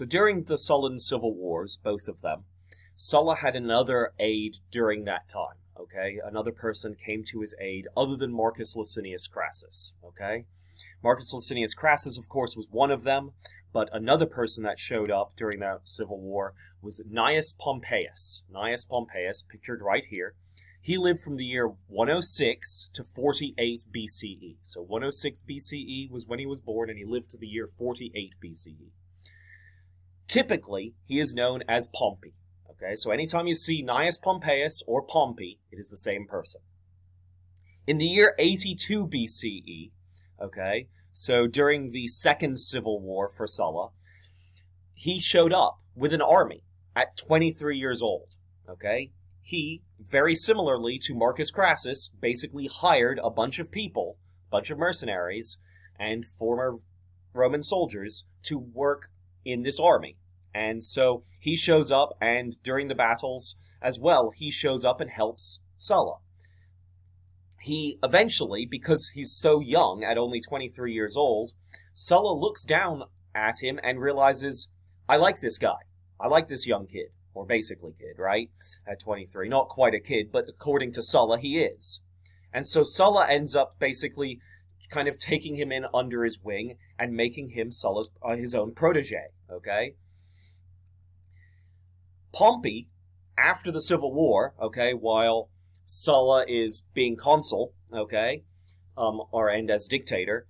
So during the Sullan civil wars, both of them, Sulla had another aide during that time, okay? Another person came to his aid other than Marcus Licinius Crassus, okay? Marcus Licinius Crassus, of course, was one of them, but another person that showed up during that civil war was Gnaeus Pompeius. Gnaeus Pompeius, pictured right here. He lived from the year 106 to 48 BCE. So 106 BCE was when he was born, and he lived to the year 48 BCE. Typically, he is known as Pompey. Okay, so anytime you see Gnaeus Pompeius or Pompey, it is the same person. In the year 82 BCE, okay, so during the Second Civil War for Sulla, he showed up with an army at 23 years old, okay? He, very similarly to Marcus Crassus, basically hired a bunch of people, a bunch of mercenaries, and former Roman soldiers to work in this army. And so he shows up, and during the battles as well, he shows up and helps Sulla. He eventually, because he's so young, at only 23 years old, Sulla looks down at him and realizes, I like this guy. I like this young kid. Or basically kid, right? At 23. Not quite a kid, but according to Sulla, he is. And so Sulla ends up basically kind of taking him in under his wing and making him Sulla's his own protege, okay? Pompey, after the Civil War, okay, while Sulla is being consul, okay, and as dictator,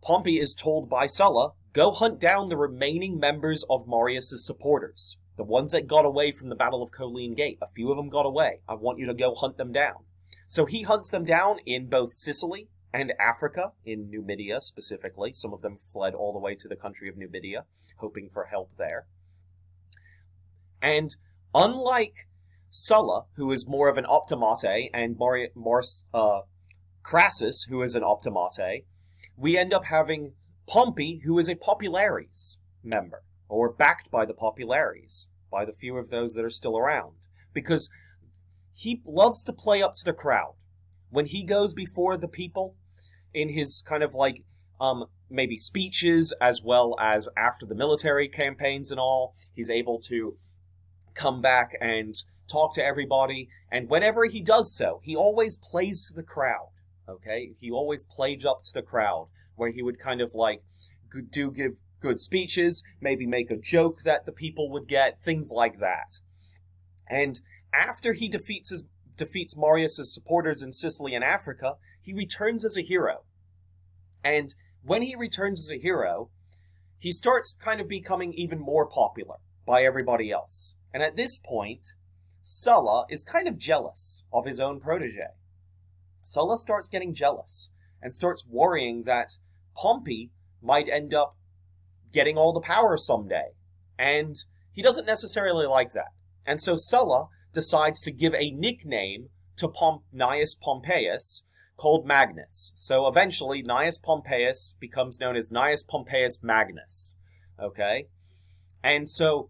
Pompey is told by Sulla, go hunt down the remaining members of Marius' supporters. The ones that got away from the Battle of Colline Gate. A few of them got away. I want you to go hunt them down. So he hunts them down in both Sicily and Africa, in Numidia specifically. Some of them fled all the way to the country of Numidia, hoping for help there. And unlike Sulla, who is more of an optimate, and Crassus, who is an optimate, we end up having Pompey, who is a populares member, or backed by the populares, by the few of those that are still around. Because he loves to play up to the crowd. When he goes before the people, in his kind of like, maybe speeches, as well as after the military campaigns and all, he's able to come back and talk to everybody, and whenever he does so, he always plays to the crowd, okay? He always plays up to the crowd, where he would kind of like, give good speeches, maybe make a joke that the people would get, things like that. And after he defeats Marius' supporters in Sicily and Africa, he returns as a hero. And when he returns as a hero, he starts kind of becoming even more popular by everybody else. And at this point, Sulla is kind of jealous of his own protege. Sulla starts getting jealous and starts worrying that Pompey might end up getting all the power someday. And he doesn't necessarily like that. And so Sulla decides to give a nickname to Gnaeus Pompeius called Magnus. So eventually, Gnaeus Pompeius becomes known as Gnaeus Pompeius Magnus. Okay? And so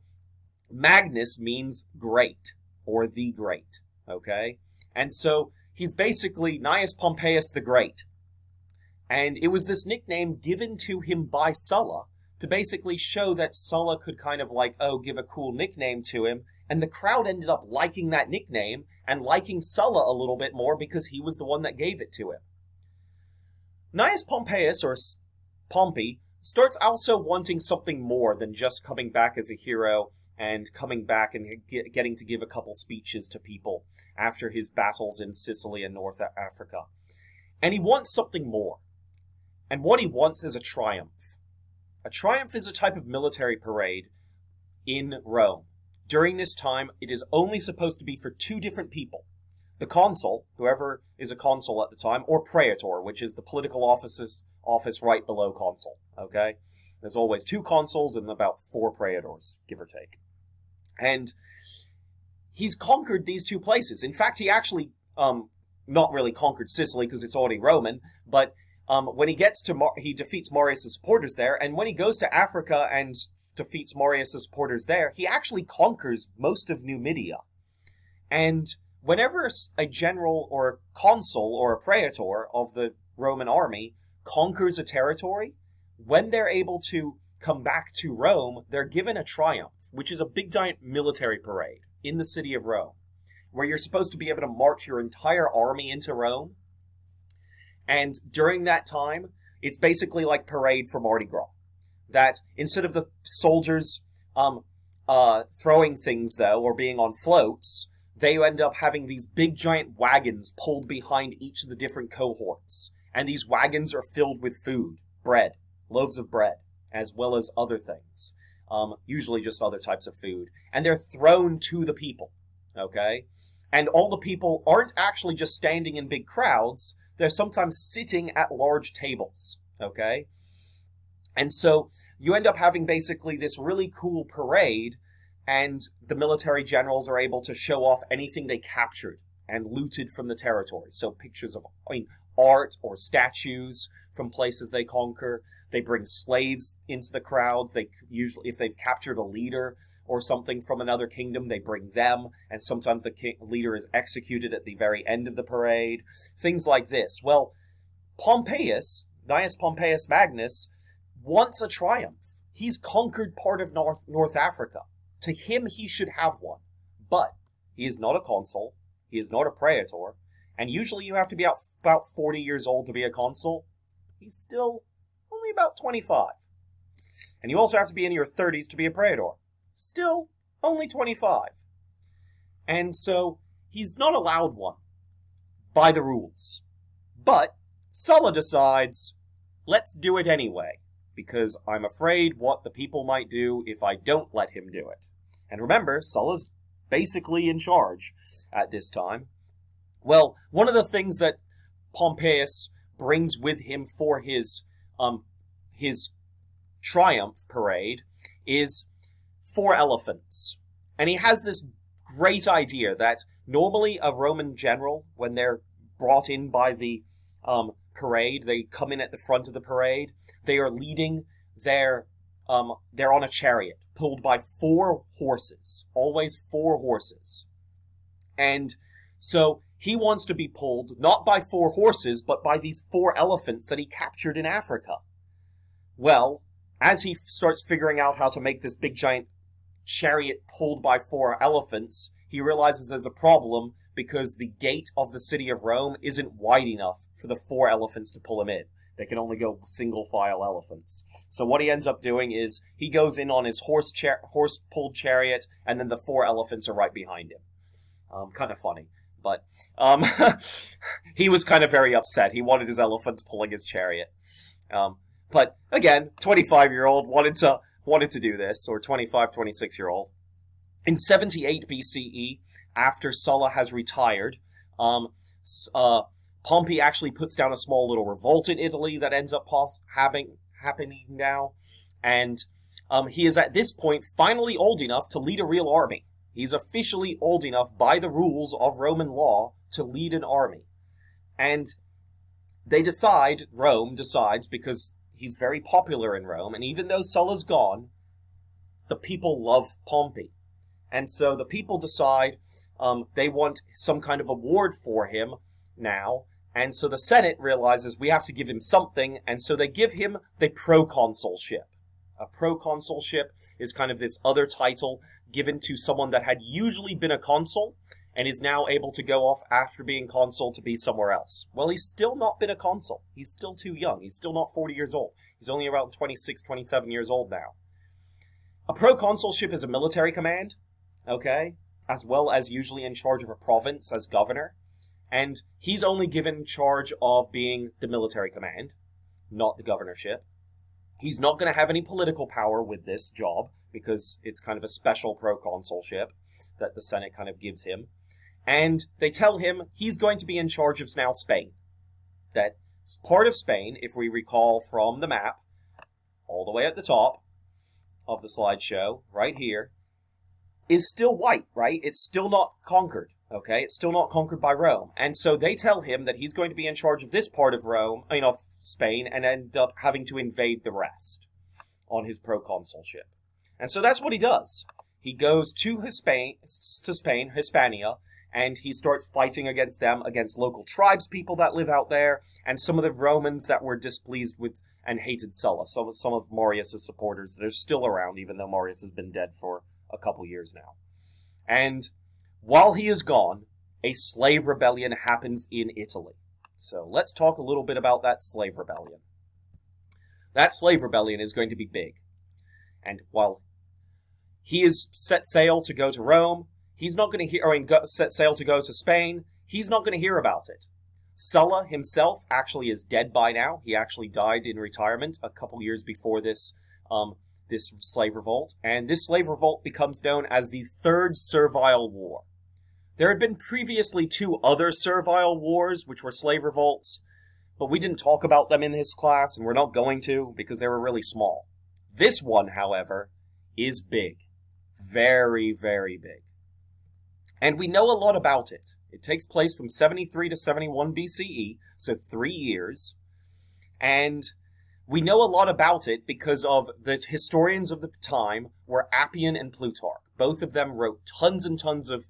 Magnus means great, or the great. Okay? And so he's basically Gnaeus Pompeius the Great. And it was this nickname given to him by Sulla to basically show that Sulla could kind of like, give a cool nickname to him. And the crowd ended up liking that nickname and liking Sulla a little bit more because he was the one that gave it to him. Gnaeus Pompeius, or Pompey, starts also wanting something more than just coming back as a hero and coming back and getting to give a couple speeches to people after his battles in Sicily and North Africa. And he wants something more. And what he wants is a triumph. A triumph is a type of military parade in Rome. During this time, it is only supposed to be for two different people. The consul, whoever is a consul at the time, or praetor, which is the political office right below consul. Okay? There's always two consuls and about 4 praetors, give or take. And he's conquered these two places. In fact, he actually, not really conquered Sicily because it's already Roman, but when he gets to, he defeats Marius' supporters there, and when he goes to Africa and defeats Marius' supporters there, he actually conquers most of Numidia. And whenever a general or a consul or a praetor of the Roman army conquers a territory, when they're able to come back to Rome, they're given a triumph, which is a big giant military parade in the city of Rome, where you're supposed to be able to march your entire army into Rome. And during that time, it's basically like parade for Mardi Gras. That instead of the soldiers throwing things, though, or being on floats, they end up having these big giant wagons pulled behind each of the different cohorts. And these wagons are filled with food, bread, loaves of bread, as well as other things. Usually just other types of food. And they're thrown to the people, okay? And all the people aren't actually just standing in big crowds. They're sometimes sitting at large tables, okay? And so you end up having basically this really cool parade, and the military generals are able to show off anything they captured and looted from the territory. So pictures of art or statues from places they conquer. They bring slaves into the crowds. They usually, if they've captured a leader or something from another kingdom, they bring them, and sometimes the leader is executed at the very end of the parade. Things like this. Well, Pompeius, Gnaeus Pompeius Magnus, wants a triumph. He's conquered part of North Africa. To him, he should have one. But he is not a consul. He is not a praetor. And usually you have to be about 40 years old to be a consul. He's still only about 25. And you also have to be in your 30s to be a praetor. Still only 25. And so he's not allowed one by the rules. But Sulla decides, let's do it anyway, because I'm afraid what the people might do if I don't let him do it. And remember, Sulla's basically in charge at this time. Well, one of the things that Pompeius brings with him for his triumph parade is 4 elephants. And he has this great idea that normally a Roman general, when they're brought in by the parade, they come in at the front of the parade, they are leading they're on a chariot pulled by 4 horses, always 4 horses. And so he wants to be pulled not by 4 horses, but by these 4 elephants that he captured in Africa. Well, as he starts figuring out how to make this big giant chariot pulled by 4 elephants, he realizes there's a problem because the gate of the city of Rome isn't wide enough for the 4 elephants to pull him in. They can only go single-file elephants. So what he ends up doing is he goes in on his horse-pulled chariot, and then the 4 elephants are right behind him. Kind of funny. But he was kind of very upset. He wanted his elephants pulling his chariot. But again, 25-year-old wanted to do this, or 25, 26-year-old. In 78 BCE, after Sulla has retired, Pompey actually puts down a small little revolt in Italy that ends up happening now. And he is at this point finally old enough to lead a real army. He's officially old enough by the rules of Roman law to lead an army. And Rome decides, because he's very popular in Rome, and even though Sulla's gone, the people love Pompey. And so the people decide they want some kind of award for him now. And so the Senate realizes we have to give him something, and so they give him the proconsulship. A proconsulship is kind of this other title given to someone that had usually been a consul and is now able to go off after being consul to be somewhere else. Well, he's still not been a consul. He's still too young. He's still not 40 years old. He's only around 26, 27 years old now. A proconsulship is a military command, okay, as well as usually in charge of a province as governor. And he's only given charge of being the military command, not the governorship. He's not going to have any political power with this job, because it's kind of a special proconsulship that the Senate kind of gives him. And they tell him he's going to be in charge of now Spain. That part of Spain, if we recall from the map, all the way at the top of the slideshow, right here, is still white, right? It's still not conquered, okay? It's still not conquered by Rome. And so they tell him that he's going to be in charge of this part of of Spain, and end up having to invade the rest on his proconsulship. And so that's what he does. He goes to Spain, Hispania, and he starts fighting against them, against local tribes people that live out there, and some of the Romans that were displeased with and hated Sulla, some of Marius' supporters that are still around, even though Marius has been dead for a couple years now. And while he is gone, a slave rebellion happens in Italy. So let's talk a little bit about that slave rebellion. That slave rebellion is going to be big. And while he is set sail to go to Rome, he's not going to hear, set sail to go to Spain, he's not going to hear about it. Sulla himself actually is dead by now. He actually died in retirement a couple years before this slave revolt. And this slave revolt becomes known as the Third Servile War. There had been previously 2 other servile wars, which were slave revolts, but we didn't talk about them in this class, and we're not going to, because they were really small. This one, however, is big. Very, very big. And we know a lot about it. It takes place from 73 to 71 BCE, so 3 years. And we know a lot about it because of the historians of the time were Appian and Plutarch. Both of them wrote tons and tons of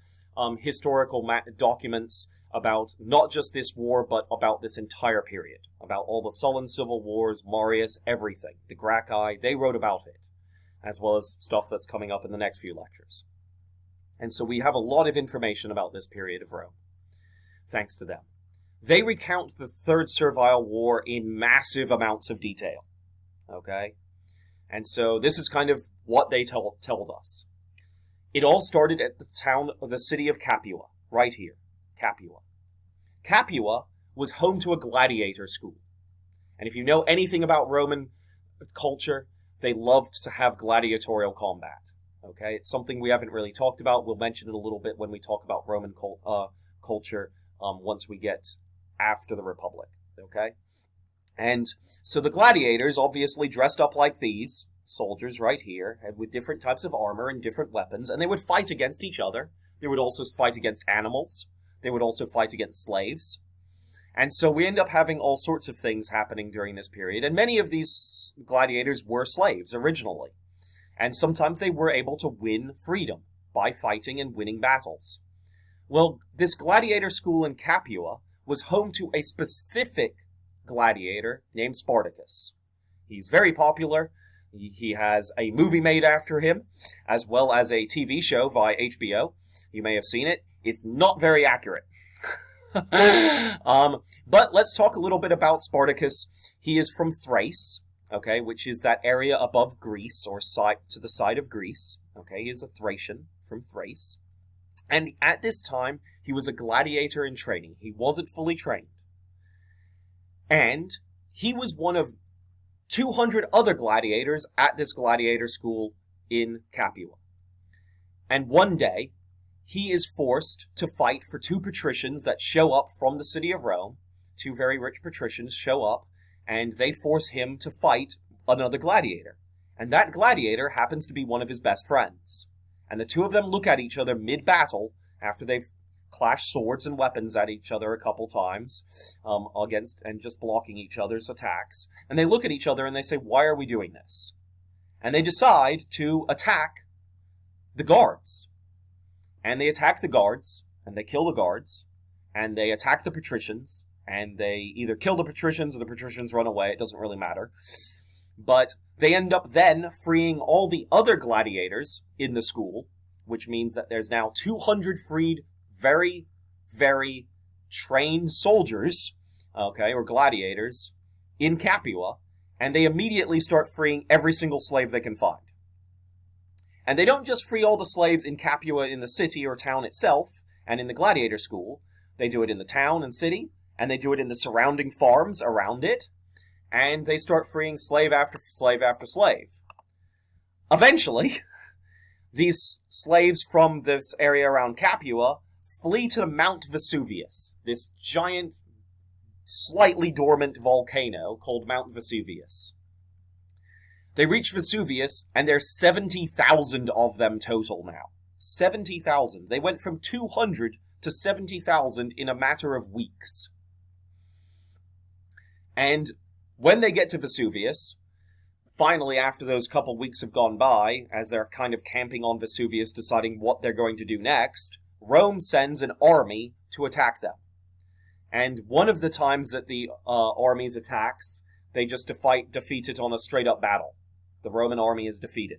historical documents about not just this war, but about this entire period. About all the Sullan civil wars, Marius, everything. The Gracchi, they wrote about it, as well as stuff that's coming up in the next few lectures. And so we have a lot of information about this period of Rome, thanks to them. They recount the Third Servile War in massive amounts of detail, okay? And so this is kind of what they told us. It all started at the city of Capua, right here, Capua. Capua was home to a gladiator school. And if you know anything about Roman culture, they loved to have gladiatorial combat. Okay, it's something we haven't really talked about. We'll mention it a little bit when we talk about Roman culture once we get after the Republic. Okay, and so the gladiators obviously dressed up like these soldiers right here, and with different types of armor and different weapons, and they would fight against each other. They would also fight against animals. They would also fight against slaves. And so we end up having all sorts of things happening during this period, and many of these gladiators were slaves originally. And sometimes they were able to win freedom by fighting and winning battles. Well, this gladiator school in Capua was home to a specific gladiator named Spartacus. He's very popular. He has a movie made after him, as well as a TV show via HBO. You may have seen it. It's not very accurate. But let's talk a little bit about Spartacus. He is from Thrace, okay, which is that area above Greece, or to the side of Greece. Okay, he is a Thracian from Thrace. And at this time, he was a gladiator in training. He wasn't fully trained. And he was one of 200 other gladiators at this gladiator school in Capua. And one day, he is forced to fight for 2 patricians that show up from the city of Rome. 2 very rich patricians show up, and they force him to fight another gladiator. And that gladiator happens to be one of his best friends. And the 2 of them look at each other mid-battle, after they've clashed swords and weapons at each other a couple times, against and just blocking each other's attacks. And they look at each other and they say, "Why are we doing this?" And they decide to attack the guards. And they attack the guards, and they kill the guards, and they attack the patricians, and they either kill the patricians or the patricians run away. It doesn't really matter. But they end up then freeing all the other gladiators in the school, which means that there's now 200 freed, very, very trained soldiers, okay, or gladiators, in Capua, and they immediately start freeing every single slave they can find. And they don't just free all the slaves in Capua in the city or town itself, and in the gladiator school. They do it in the town and city, and they do it in the surrounding farms around it, and they start freeing slave after slave after slave. Eventually, these slaves from this area around Capua flee to Mount Vesuvius, this giant, slightly dormant volcano called Mount Vesuvius. They reach Vesuvius, and there's 70,000 of them total now. 70,000. They went from 200 to 70,000 in a matter of weeks. And when they get to Vesuvius, finally, after those couple weeks have gone by, as they're kind of camping on Vesuvius, deciding what they're going to do next, Rome sends an army to attack them. And one of the times that the armies attacks, they just defeat it on a straight-up battle. The Roman army is defeated.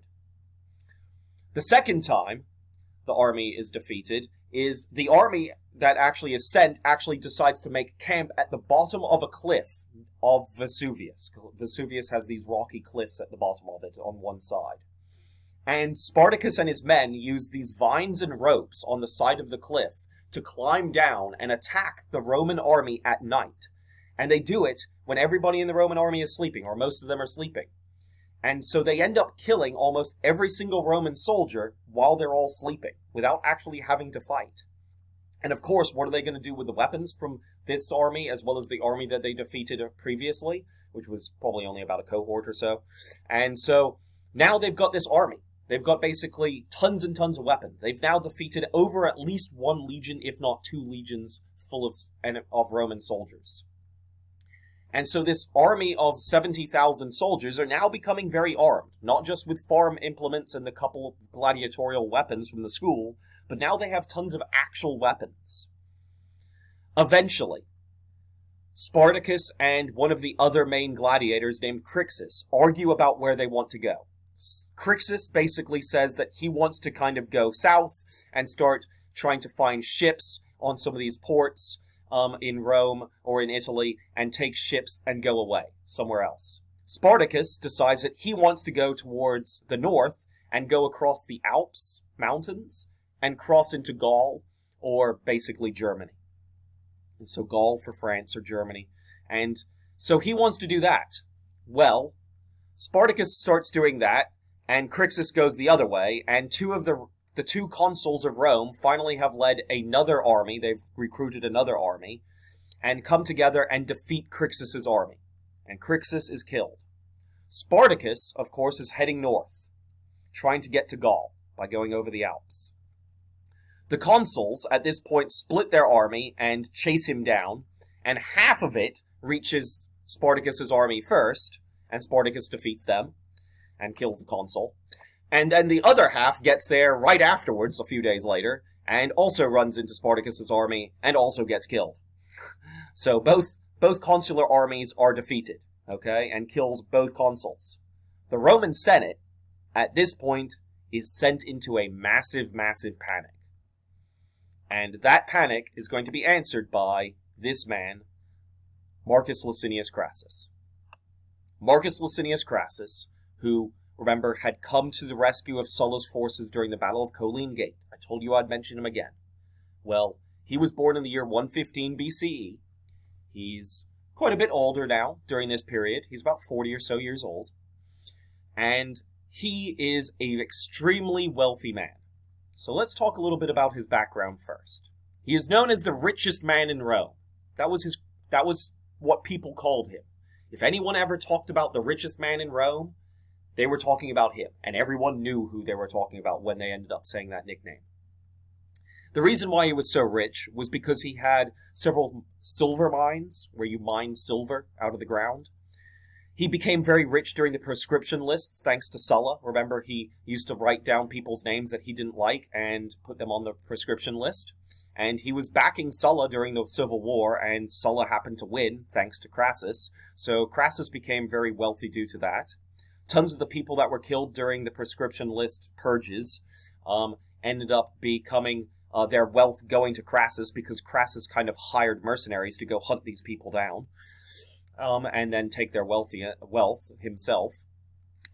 The second time the army is defeated is the army that actually is sent actually decides to make camp at the bottom of a cliff of Vesuvius. Vesuvius has these rocky cliffs at the bottom of it on one side. And Spartacus and his men use these vines and ropes on the side of the cliff to climb down and attack the Roman army at night. And they do it when everybody in the Roman army is sleeping, or most of them are sleeping. And so they end up killing almost every single Roman soldier while they're all sleeping, without actually having to fight. And of course, what are they going to do with the weapons from this army, as well as the army that they defeated previously, which was probably only about a cohort or so? And so now they've got this army. They've got basically tons and tons of weapons. They've now defeated over at least one legion, if not two legions, full of Roman soldiers. And so this army of 70,000 soldiers are now becoming very armed, not just with farm implements and the couple of gladiatorial weapons from the school, but now they have tons of actual weapons. Eventually, Spartacus and one of the other main gladiators named Crassus argue about where they want to go. Crassus basically says that he wants to kind of go south and start trying to find ships on some of these ports in Rome or in Italy and take ships and go away somewhere else. Spartacus decides that he wants to go towards the north and go across the Alps mountains and cross into Gaul, or basically Germany. And so Gaul for France or Germany. And so he wants to do that. Well, Spartacus starts doing that, and Crassus goes the other way, and two of the two consuls of Rome finally have led another army. They've recruited another army and come together and defeat Crassus's army. And Crassus is killed. Spartacus, of course, is heading north, trying to get to Gaul by going over the Alps. The consuls at this point split their army and chase him down, and half of it reaches Spartacus's army first, and Spartacus defeats them and kills the consul. And then the other half gets there right afterwards, a few days later, and also runs into Spartacus's army and also gets killed. So both consular armies are defeated, okay, and kills both consuls. The Roman Senate, at this point, is sent into a massive, massive panic. And that panic is going to be answered by this man, Marcus Licinius Crassus. Marcus Licinius Crassus, who, remember, had come to the rescue of Sulla's forces during the Battle of Colline Gate. I told you I'd mention him again. Well, he was born in the year 115 BCE. He's quite a bit older now during this period. He's about 40 or so years old. And he is an extremely wealthy man. So let's talk a little bit about his background first. He is known as the richest man in Rome. That was what people called him. If anyone ever talked about the richest man in Rome, they were talking about him, and everyone knew who they were talking about when they ended up saying that nickname. The reason why he was so rich was because he had several silver mines, where you mine silver out of the ground. He became very rich during the proscription lists, thanks to Sulla. Remember, he used to write down people's names that he didn't like and put them on the proscription list. And he was backing Sulla during the Civil War, and Sulla happened to win, thanks to Crassus. So Crassus became very wealthy due to that. Tons of the people that were killed during the proscription list purges ended up becoming their wealth going to Crassus, because Crassus kind of hired mercenaries to go hunt these people down and then take their wealth himself.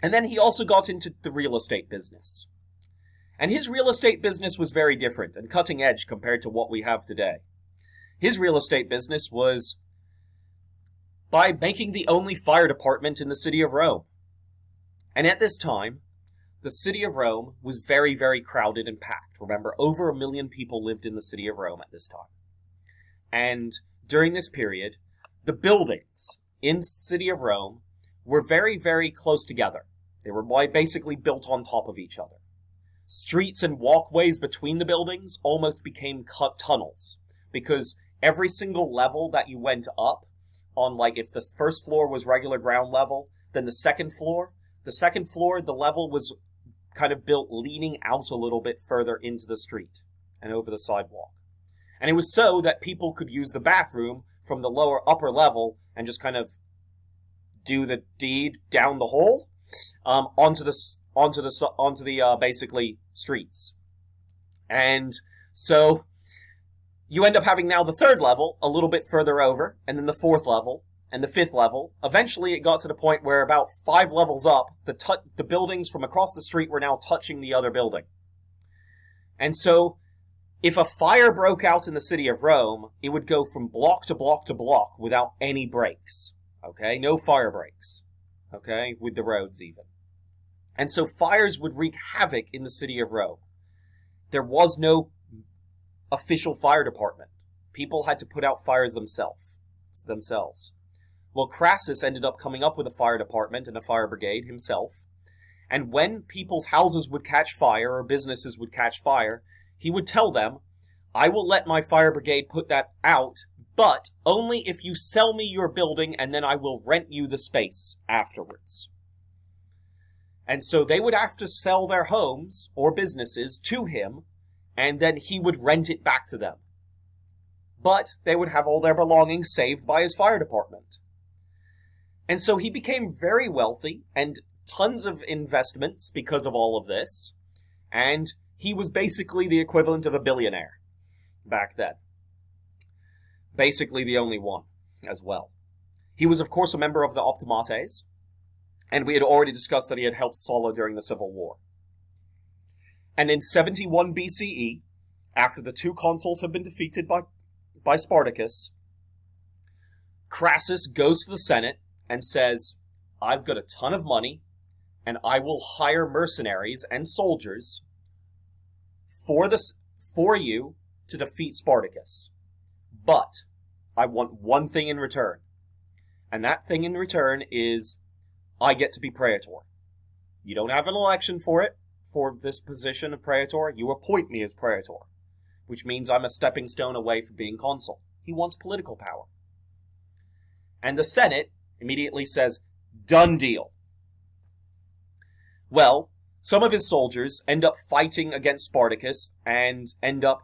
And then he also got into the real estate business. And his real estate business was very different and cutting edge compared to what we have today. His real estate business was by making the only fire department in the city of Rome. And at this time, the city of Rome was very, very crowded and packed. Remember, over 1 million people lived in the city of Rome at this time. And during this period, the buildings in the city of Rome were very, very close together. They were basically built on top of each other. Streets and walkways between the buildings almost became cut tunnels, because every single level that you went up on, like if the first floor was regular ground level, then the second floor, the level was kind of built leaning out a little bit further into the street. and over the sidewalk. And it was so that people could use the bathroom from the upper level and just kind of do the deed down the hole onto the basically streets. And so you end up having now the third level a little bit further over, and then the fourth level, and the fifth level. Eventually it got to the point where about 5 levels up, the buildings from across the street were now touching the other building. And so if a fire broke out in the city of Rome, it would go from block to block to block without any breaks. Okay? No fire breaks. Okay? With the roads even. And so fires would wreak havoc in the city of Rome. There was no official fire department. People had to put out fires themselves. Well, Crassus ended up coming up with a fire department and a fire brigade himself. And when people's houses would catch fire or businesses would catch fire, he would tell them, I will let my fire brigade put that out, but only if you sell me your building and then I will rent you the space afterwards. And so they would have to sell their homes or businesses to him, and then he would rent it back to them. But they would have all their belongings saved by his fire department. And so he became very wealthy and tons of investments because of all of this. And he was basically the equivalent of a billionaire back then. Basically the only one as well. He was, of course, a member of the Optimates. And we had already discussed that he had helped Sulla during the Civil War. And in 71 BCE, after the 2 consuls have been defeated by Spartacus, Crassus goes to the Senate and says, I've got a ton of money, and I will hire mercenaries and soldiers for you to defeat Spartacus. But I want one thing in return. And that thing in return is I get to be praetor. You don't have an election for it, for this position of praetor. You appoint me as praetor, which means I'm a stepping stone away from being consul. He wants political power. And the Senate immediately says, done deal. Well, some of his soldiers end up fighting against Spartacus and end up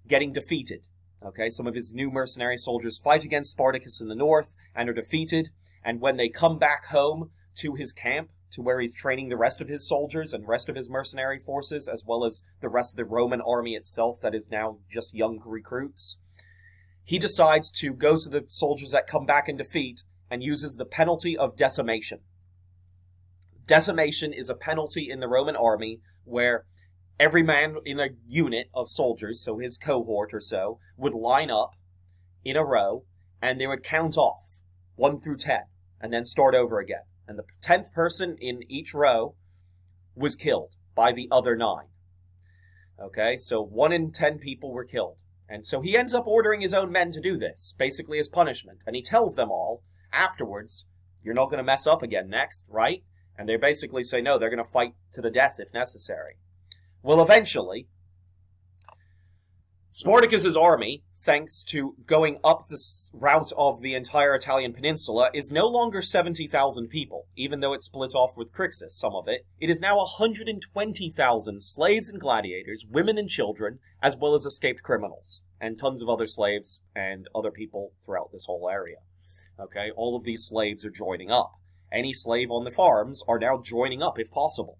getting defeated. Okay, some of his new mercenary soldiers fight against Spartacus in the north and are defeated. And when they come back home to his camp, to where he's training the rest of his soldiers and rest of his mercenary forces, as well as the rest of the Roman army itself that is now just young recruits, he decides to go to the soldiers that come back in defeat and uses the penalty of decimation. Decimation is a penalty in the Roman army where every man in a unit of soldiers, so his cohort or so, would line up in a row and they would count off 1 through 10 and then start over again. And the 10th person in each row was killed by the other 9. Okay, so 1 in 10 people were killed. And so he ends up ordering his own men to do this, basically as punishment. And he tells them all, afterwards, you're not going to mess up again next, right? And they basically say, no, they're going to fight to the death if necessary. Well, eventually, Spartacus's army, thanks to going up the route of the entire Italian peninsula, is no longer 70,000 people, even though it's split off with Crixus, some of it. It is now 120,000 slaves and gladiators, women and children, as well as escaped criminals, and tons of other slaves and other people throughout this whole area. Okay, all of these slaves are joining up. Any slave on the farms are now joining up if possible.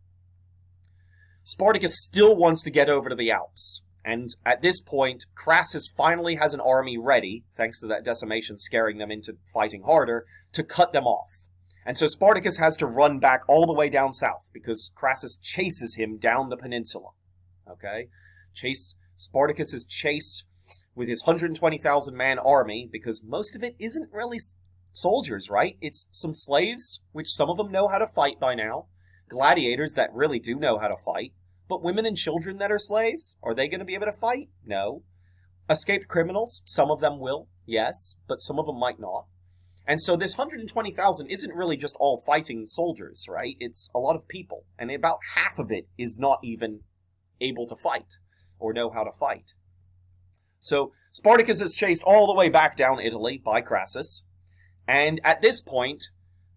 Spartacus still wants to get over to the Alps. And at this point, Crassus finally has an army ready, thanks to that decimation scaring them into fighting harder, to cut them off. And so Spartacus has to run back all the way down south, because Crassus chases him down the peninsula. Okay? Spartacus is chased with his 120,000 man army, because most of it isn't really soldiers, right? It's some slaves, which some of them know how to fight by now, gladiators that really do know how to fight, but women and children that are slaves, are they going to be able to fight? No. Escaped criminals, some of them will, yes, but some of them might not. And so this 120,000 isn't really just all fighting soldiers, right? It's a lot of people, and about half of it is not even able to fight, or know how to fight. So Spartacus is chased all the way back down Italy by Crassus, and at this point,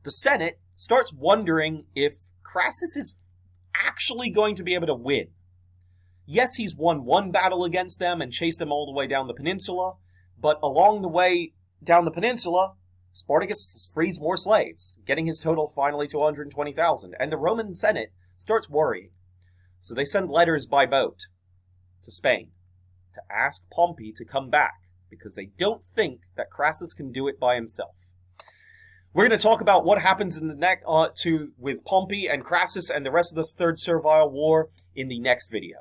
the Senate starts wondering if Crassus is actually going to be able to win. Yes, he's won one battle against them and chased them all the way down the peninsula, but along the way down the peninsula, Spartacus frees more slaves, getting his total finally to 120,000, and the Roman Senate starts worrying. So they send letters by boat to Spain to ask Pompey to come back, because they don't think that Crassus can do it by himself. We're going to talk about what happens in the with Pompey and Crassus and the rest of the Third Servile War in the next video.